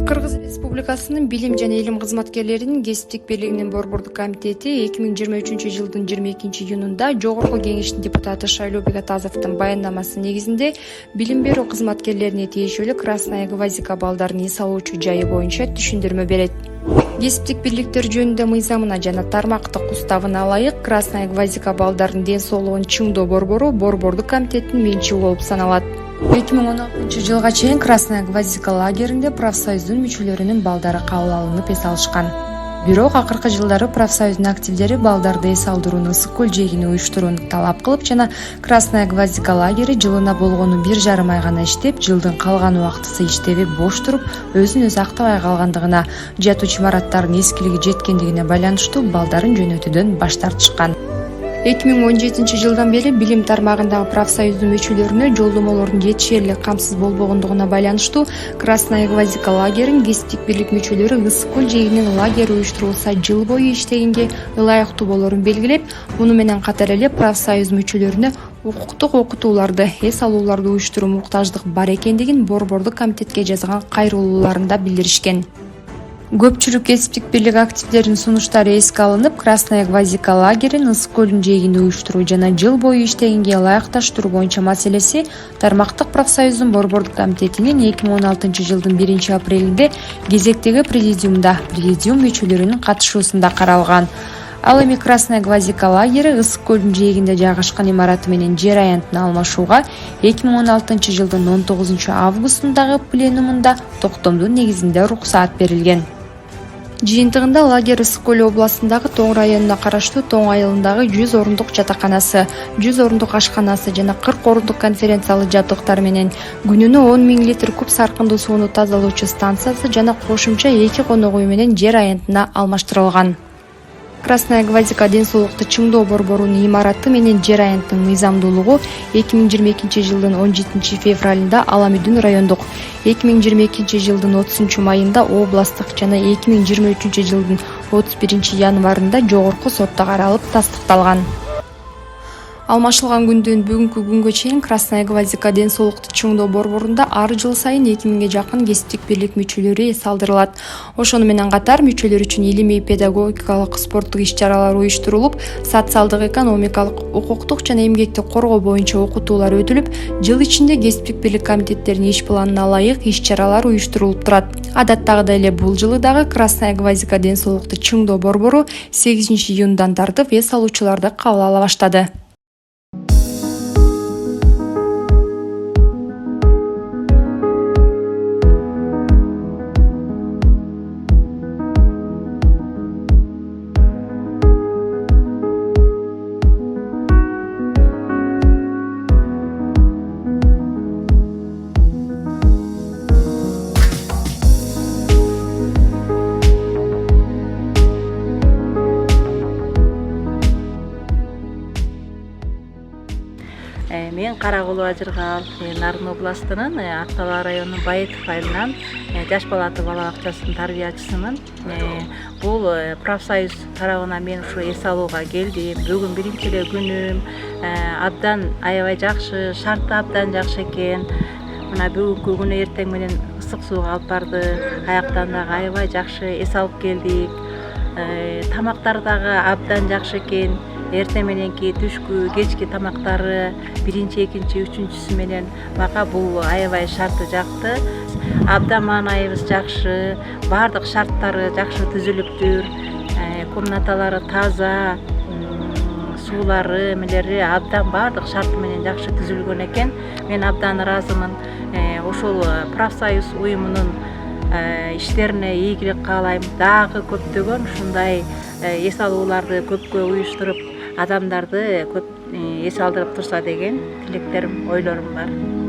Кыргыз Республикасынын Билим жана Илим кызматкерлеринин кесиптик бийлигинин Борбордук комитети 2023-жылдын 22-июнунда Жогорку Кеңештин депутаты Шайлообек Атазовдун баяндамасы негизинде билим берүү кызматкерлерине тиешелүү Красная Гвоздика балдарын эс алуучу жайы боюнча түшүндүрмө берет. Кесиптик бирликтер жөнүндө мыйзамына жана тармактык уставына ылайык Красная Гвоздика балдардын ден соолугун чыңдоо борбору Борбордук комитеттин менчиги болуп саналат. 2016-жылга чейин Красная Гвоздика лагеринде профсоюздун мүчөлөрүнүн балдары кабыл алынып эс алышкан. Бирок акыркы жылдары профсоюздун активдери балдарды эс алдырууну ысык көл жээгине уюштурууну талап кылып жана Красная Гвоздика лагери жылына болгону 1,5 ай гана иштеп, жылдын калган убактысы иштебей бош туруп, өзүн өзү актабай калгандыгына, жатуучу имараттардын эскилиги жеткендигине байланыштуу балдарын жөнөтүүдөн баш тартышкан. 2017 жылдан бери билим тармагындагы профсоюздун мүчөлөрүнө жолдомолордун жетишерлик камсыз болбогондугуна байланыштуу Красная Гвоздика лагерин кесиптик бирлик мүчөлөрү ысык көл жээгинин лагери уюштурулса жыл бою иштегенге ылайыктуу болоорун белгилеп, муну менен катар эле профсоюз мүчөлөрүнө укуктук окутууларды, эс алууларды уюштуруу муктаждык бар экендигин Борбордук комитетке жазган кайрылууларында билдиришкен. Көпчүлүк кесиптик бирлик активдеринин сунуштары эске алынып, Красная Гвоздика лагерин ысык көлдүн жээгинде уюштуруу жана жыл бою иштегенге ылайыкташтыруу боюнча маселеси тармактык профсоюздун Борбордук комитетинин 2016 жылдын 1-апрелинде кезектеги президиум мүчөлөрүнүн катышуусунда каралган. Ал эми Красная Гвоздика лагери ысык көлдүн жээгинде жайгашкан имараты менен жер аянтын алмашууга 2016 жылдын 19 августундагы пленумунда токтомдун негизинде уруксаат берилген. Жыйынтыгында лагерь ысык көл областындагы Тоң районуна караштуу Тоң айылындагы 100 орундук жатаканасы, 100 орундук ашканасы жана 40 орундук конференциялык жабдыктар менен күнүнө 10 000 литр куб саркындуу сууну тазалоочу станциясы жана кошумча 2 конок үй менен жер аянтына алмаштырылган. Красная Гвоздика ден соолукту чыңдоо борборунун имараты менен жер аянтынын мыйзамдуулугу 2022 жылдын 17 февралында Аламүдүн райондук, 2022 жылдын 30 майында областтык жана 2023 жылдын 31 январында жогорку сотто каралып тастыкталган. Алмашылган күндөн бүгүнкү күнгө чейин Красная Гвоздика ден соолукту чыңдоо борборунда ар жыл сайын 2000ге жакын кесиптик бирлик мүчөлөрү эс алдырылат. Ошону менен катар мүчөлөр үчүн илимий, педагогикалык, спорттук иш-чаралар уюштурулуп, социалдык, экономикалык, укуктук жана эмгекти коргоо боюнча окутуулар өтүлүп, жыл ичинде кесиптик бирлик комитеттеринин иш планына ылайык иш-чаралар уюштурулуп турат. Адаттагыдай эле бул жылы дагы Красная Гвоздика ден соолукту чыңдоо борбору 8-июндан тартып эс алуучуларды кабыл ала баштады. Мен Каракулуу Ажыргал, Нарын областынын Ак Талаа районунун Байытов айылынан жаш бала ата бала бакчасынын тарбиячысымын. Бул профсоюз тарабынан мен ушу эс алууга келдим. Бүгүн биринчи эле күнүм. Абдан аябай жакшы, шарты абдан жакшы экен. Мына бүгүнкү күнү эртең менен ысык сууга алып барды. Аяктан дагы аябай жакшы эс алып келдик. Тамактар дагы абдан жакшы экен. Эртең мененки түшкү, кечки тамактары, биринчи, экинчи, үчүнчүсү менен мага бул аябай шарты жакты. Абдан маанайыбыз жакшы, баардык шарттары жакшы түзүлүптүр. Комнаталары таза, суулары, эмелери абдан баардык шарты менен жакшы түзүлгөн экен. Мен абдан ыраазымын. Ошол профсоюз уюмунун иштерине ийгилик каалайм. Дагы көптөгөн ушундай эс алууларды көпкө уюштуруп, адамдарды көп эс алдырып турса деген тилектерим, ойлорум бар.